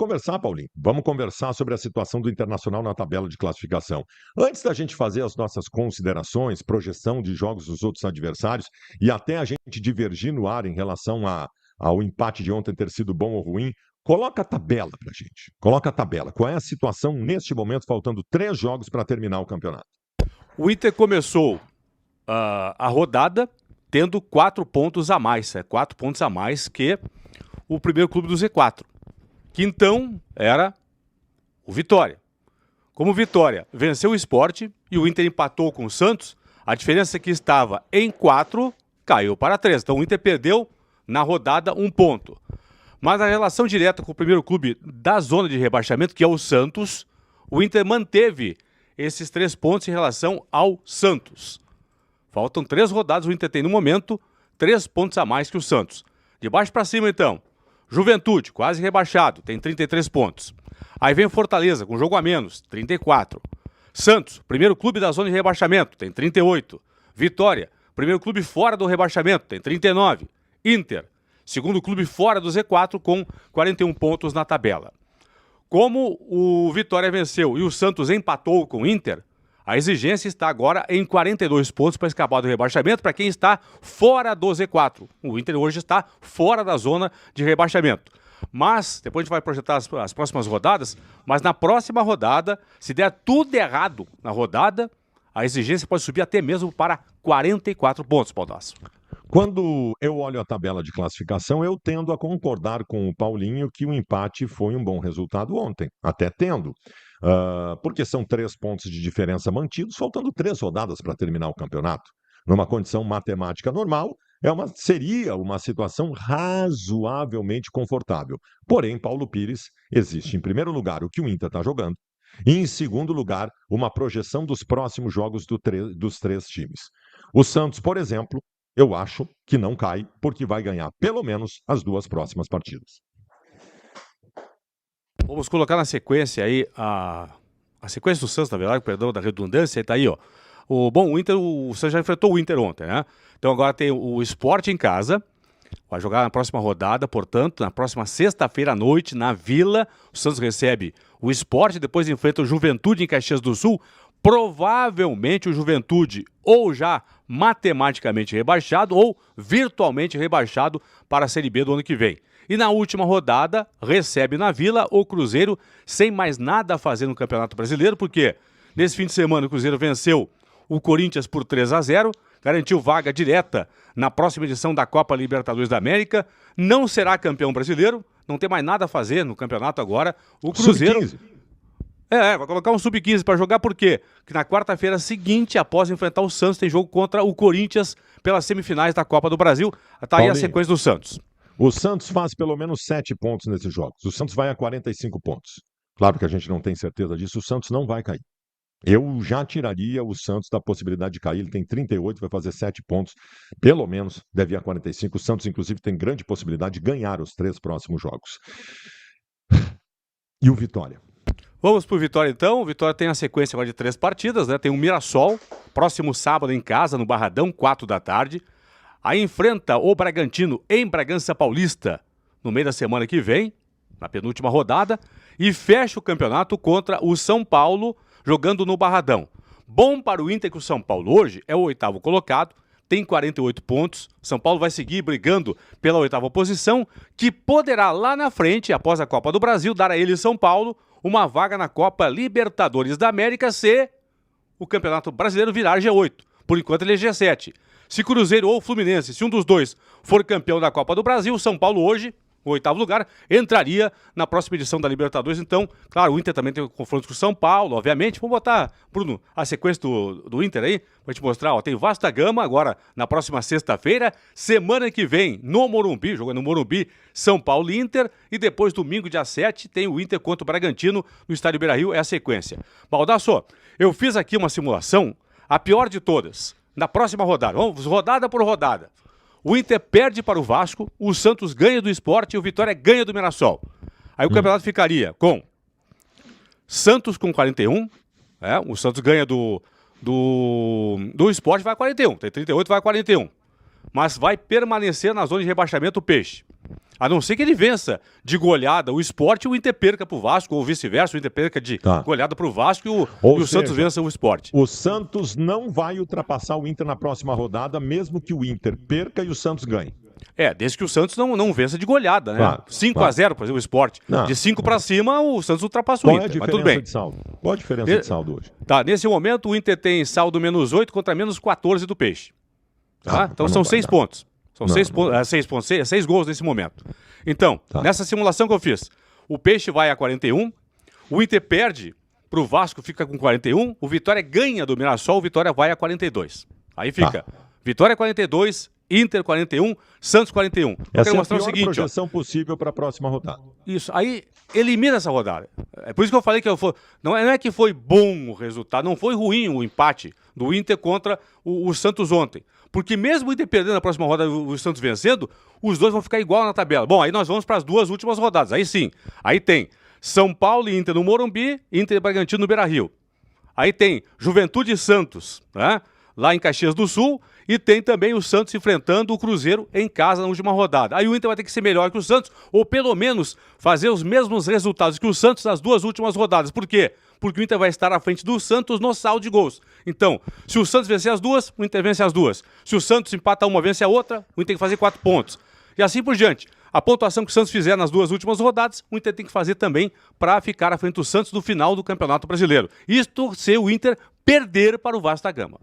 conversar, Paulinho. Vamos conversar sobre a situação do Internacional na tabela de classificação. Antes da gente fazer as nossas considerações, projeção de jogos dos outros adversários e até a gente divergir no ar em relação ao empate de ontem ter sido bom ou ruim, coloca a tabela pra gente. Coloca a tabela. Qual é a situação neste momento, faltando 3 jogos para terminar o campeonato? O Inter começou a rodada tendo 4 pontos a mais. 4 pontos a mais que o primeiro clube do Z4, que então era o Vitória. Como o Vitória venceu o Sport e o Inter empatou com o Santos, a diferença que estava em 4 caiu para 3. Então o Inter perdeu na rodada 1 ponto. Mas a relação direta com o primeiro clube da zona de rebaixamento, que é o Santos, o Inter manteve esses 3 pontos em relação ao Santos. Faltam 3 rodadas, o Inter tem no momento 3 pontos a mais que o Santos. De baixo para cima então, Juventude, quase rebaixado, tem 33 pontos. Aí vem o Fortaleza, com jogo a menos, 34. Santos, primeiro clube da zona de rebaixamento, tem 38. Vitória, primeiro clube fora do rebaixamento, tem 39. Inter, segundo clube fora do Z4, com 41 pontos na tabela. Como o Vitória venceu e o Santos empatou com o Inter, a exigência está agora em 42 pontos para escapar do rebaixamento para quem está fora do Z4. O Inter hoje está fora da zona de rebaixamento. Mas, depois a gente vai projetar as próximas rodadas, mas na próxima rodada, se der tudo errado na rodada, a exigência pode subir até mesmo para 44 pontos, Baldasso. Quando eu olho a tabela de classificação, eu tendo a concordar com o Paulinho que o empate foi um bom resultado ontem. Até tendo. Porque são 3 pontos de diferença mantidos, faltando 3 rodadas para terminar o campeonato. Numa condição matemática normal, seria uma situação razoavelmente confortável. Porém, Paulo Pires, existe em primeiro lugar o que o Inter está jogando, e em segundo lugar, uma projeção dos próximos jogos dos 3 times. O Santos, por exemplo, eu acho que não cai, porque vai ganhar pelo menos as 2 próximas partidas. Vamos colocar na sequência aí, a sequência do Santos, na verdade, perdão da redundância, tá aí, ó. O Santos já enfrentou o Inter ontem, né? Então agora tem o Sport em casa, vai jogar na próxima rodada, portanto, na próxima sexta-feira à noite, na Vila, o Santos recebe o Sport, depois enfrenta o Juventude em Caxias do Sul, provavelmente o Juventude ou já matematicamente rebaixado ou virtualmente rebaixado para a Série B do ano que vem. E na última rodada, recebe na Vila o Cruzeiro sem mais nada a fazer no Campeonato Brasileiro, porque nesse fim de semana o Cruzeiro venceu o Corinthians por 3-0, garantiu vaga direta na próxima edição da Copa Libertadores da América, não será campeão brasileiro, não tem mais nada a fazer no campeonato agora. O Cruzeiro... vai colocar um sub-15 para jogar, por quê? Porque na quarta-feira seguinte, após enfrentar o Santos, tem jogo contra o Corinthians pelas semifinais da Copa do Brasil. Tá aí a sequência do Santos. O Santos faz pelo menos 7 pontos nesses jogos. O Santos vai a 45 pontos. Claro que a gente não tem certeza disso, o Santos não vai cair. Eu já tiraria o Santos da possibilidade de cair. Ele tem 38, vai fazer 7 pontos. Pelo menos deve ir a 45. O Santos, inclusive, tem grande possibilidade de ganhar os 3 próximos jogos. E o Vitória? Vamos pro Vitória então. O Vitória tem a sequência agora de 3 partidas, né? Tem o Mirassol, próximo sábado em casa, no Barradão, 4 da tarde. Aí enfrenta o Bragantino em Bragança Paulista no meio da semana que vem, na penúltima rodada, e fecha o campeonato contra o São Paulo, jogando no Barradão. Bom para o Inter que o São Paulo hoje é o 8º colocado, tem 48 pontos. São Paulo vai seguir brigando pela 8ª posição, que poderá lá na frente, após a Copa do Brasil, dar a ele, São Paulo, uma vaga na Copa Libertadores da América se o Campeonato Brasileiro virar G8. Por enquanto ele é G7. Se Cruzeiro ou Fluminense, se um dos dois for campeão da Copa do Brasil, São Paulo hoje, o 8º lugar, entraria na próxima edição da Libertadores. Então, claro, o Inter também tem confrontos com o São Paulo, obviamente. Vamos botar, Bruno, a sequência do Inter aí, pra te mostrar. Ó, tem vasta gama agora na próxima sexta-feira, semana que vem no Morumbi, jogando no Morumbi, São Paulo e Inter, e depois domingo, dia 7, tem o Inter contra o Bragantino no Estádio Beira-Rio, é a sequência. Baldasso, eu fiz aqui uma simulação, a pior de todas. Na próxima rodada, vamos rodada por rodada. O Inter perde para o Vasco, o Santos ganha do Sport e o Vitória ganha do Mirassol. Aí o campeonato ficaria com Santos com 41, o Santos ganha do Sport, vai a 41, tem 38, vai a 41. Mas vai permanecer na zona de rebaixamento o Peixe. A não ser que ele vença de goleada o Sport e o Inter perca pro Vasco, ou vice-versa, o Inter perca de goleada pro Vasco e o Santos vença o Sport. O Santos não vai ultrapassar o Inter na próxima rodada, mesmo que o Inter perca e o Santos ganhe. Desde que o Santos não vença de goleada, né? Claro, 5-0, por exemplo, o Sport. Não. De 5 para cima, o Santos ultrapassa o Inter, mas tudo bem. Qual a diferença de saldo hoje? Tá, nesse momento o Inter tem saldo -8 contra -14 do Peixe. Tá? Então são 6 pontos. São 6 gols nesse momento. Então, nessa simulação que eu fiz, o Peixe vai a 41, o Inter perde pro Vasco, fica com 41, o Vitória ganha do Mirassol, o Vitória vai a 42. Aí fica Vitória 42, Inter 41, Santos 41. Essa é a pior projeção possível para a próxima rodada. Isso, aí elimina essa rodada. É por isso que eu falei que não é que foi bom o resultado, não foi ruim o empate do Inter contra o Santos ontem. Porque mesmo o Inter perdendo na próxima rodada e o Santos vencendo, os dois vão ficar igual na tabela. Bom, aí nós vamos para as 2 últimas rodadas. Aí sim, aí tem São Paulo e Inter no Morumbi, Inter e Bragantino no Beira-Rio. Aí tem Juventude e Santos, né? Lá em Caxias do Sul, e tem também o Santos enfrentando o Cruzeiro em casa na última rodada. Aí o Inter vai ter que ser melhor que o Santos, ou pelo menos fazer os mesmos resultados que o Santos nas 2 últimas rodadas. Por quê? Porque o Inter vai estar à frente do Santos no saldo de gols. Então, se o Santos vencer as 2, o Inter vence as 2. Se o Santos empata uma, vence a outra, o Inter tem que fazer 4 pontos. E assim por diante. A pontuação que o Santos fizer nas 2 últimas rodadas, o Inter tem que fazer também para ficar à frente do Santos no final do Campeonato Brasileiro. Isto se o Inter perder para o Vasco da Gama.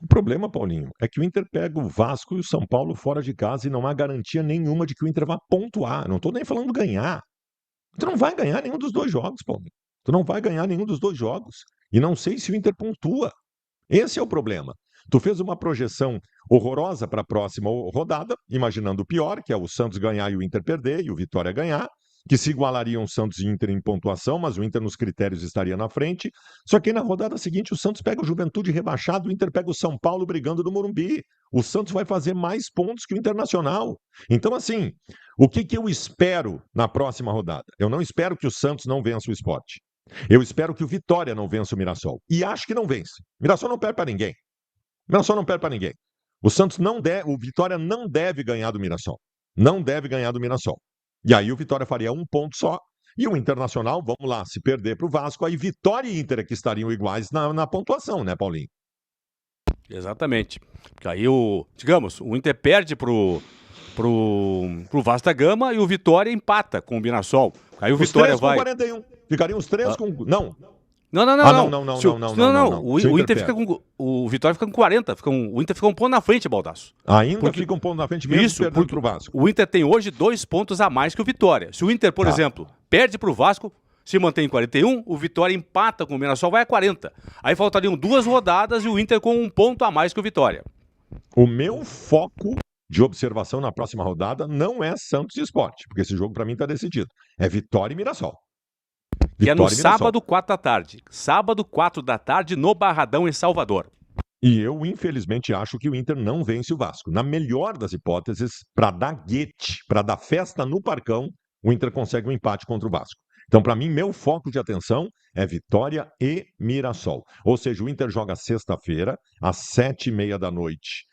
O problema, Paulinho, é que o Inter pega o Vasco e o São Paulo fora de casa e não há garantia nenhuma de que o Inter vá pontuar. Não estou nem falando ganhar. Tu não vai ganhar nenhum dos 2 jogos, Paulinho. Tu não vai ganhar nenhum dos 2 jogos. E não sei se o Inter pontua. Esse é o problema. Tu fez uma projeção horrorosa para a próxima rodada, imaginando o pior, que é o Santos ganhar e o Inter perder, e o Vitória ganhar, que se igualariam Santos e Inter em pontuação, mas o Inter nos critérios estaria na frente. Só que aí na rodada seguinte o Santos pega o Juventude rebaixado, o Inter pega o São Paulo brigando no Morumbi. O Santos vai fazer mais pontos que o Internacional. Então, assim, o que eu espero na próxima rodada? Eu não espero que o Santos não vença o Sport. Eu espero que o Vitória não vença o Mirassol. E acho que não vence. Mirassol não perde para ninguém. Mirassol não perde para ninguém. O Vitória não deve ganhar do Mirassol. Não deve ganhar do Mirassol. E aí o Vitória faria 1 ponto só. E o Internacional, vamos lá, se perder para o Vasco, aí Vitória e Inter é que estariam iguais na pontuação, né, Paulinho? Exatamente. Porque aí o Inter perde pro Vasco da Gama e o Vitória empata com o Mirassol. Aí o Vitória os 3 vai... com 41. Ficariam os 3 com... Não. Não. Não. O Inter fica com... O Vitória fica com 40. O Inter fica 1 ponto na frente, Baldasso. Ainda fica 1 ponto na frente mesmo perdendo pro Vasco. O Inter tem hoje 2 pontos a mais que o Vitória. Se o Inter, por exemplo, perde pro Vasco, se mantém em 41, o Vitória empata com o Mirassol, vai a 40. Aí faltariam 2 rodadas e o Inter com 1 ponto a mais que o Vitória. O meu foco de observação na próxima rodada não é Santos e Sport, porque esse jogo para mim está decidido. É Vitória e Mirassol. Que é no sábado, 4 da tarde. Sábado, 4 da tarde, no Barradão, em Salvador. E eu, infelizmente, acho que o Inter não vence o Vasco. Na melhor das hipóteses, para dar guete, para dar festa no Parcão, o Inter consegue um empate contra o Vasco. Então, para mim, meu foco de atenção é Vitória e Mirassol. Ou seja, o Inter joga sexta-feira, às 7h30 da noite,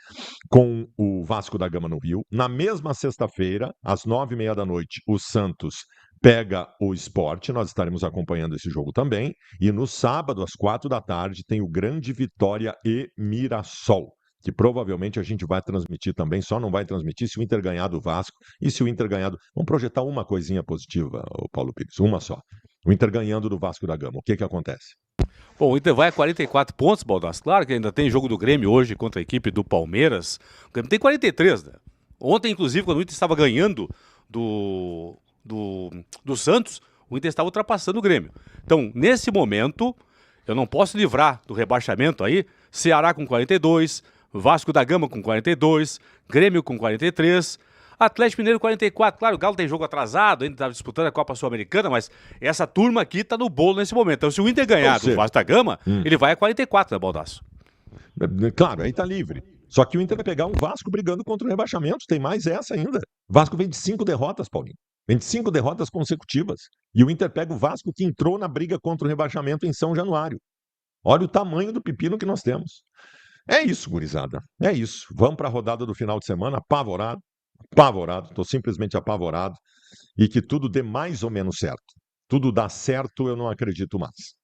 com o Vasco da Gama no Rio. Na mesma sexta-feira, às 9h30 da noite, o Santos pega o Sport, nós estaremos acompanhando esse jogo também. E no sábado, às 4 da tarde, tem o grande Vitória e Mirassol, que provavelmente a gente vai transmitir também, só não vai transmitir se o Inter ganhar do Vasco e se o Inter ganhar do... Vamos projetar uma coisinha positiva, o Paulo Pires, uma só. O Inter ganhando do Vasco da Gama, o que acontece? Bom, o Inter vai a 44 pontos, Baldasso. Claro que ainda tem jogo do Grêmio hoje contra a equipe do Palmeiras. O Grêmio tem 43, né? Ontem, inclusive, quando o Inter estava ganhando do Santos, o Inter estava ultrapassando o Grêmio. Então, nesse momento, eu não posso livrar do rebaixamento aí. Ceará com 42, Vasco da Gama com 42, Grêmio com 43, Atlético Mineiro 44. Claro, o Galo tem jogo atrasado, ainda está disputando a Copa Sul-Americana, mas essa turma aqui está no bolo nesse momento. Então, se o Inter ganhar do Vasco da Gama, ele vai a 44, né, Baldasso? Claro, aí está livre. Só que o Inter vai pegar um Vasco brigando contra o rebaixamento. Tem mais essa ainda. O Vasco vem de 5 derrotas, Paulinho. Vem de 5 derrotas consecutivas. E o Inter pega o Vasco que entrou na briga contra o rebaixamento em São Januário. Olha o tamanho do pepino que nós temos. É isso, gurizada. É isso. Vamos para a rodada do final de semana, apavorado. apavorado, estou simplesmente apavorado, e que tudo dê mais ou menos certo. Tudo dá certo, eu não acredito mais.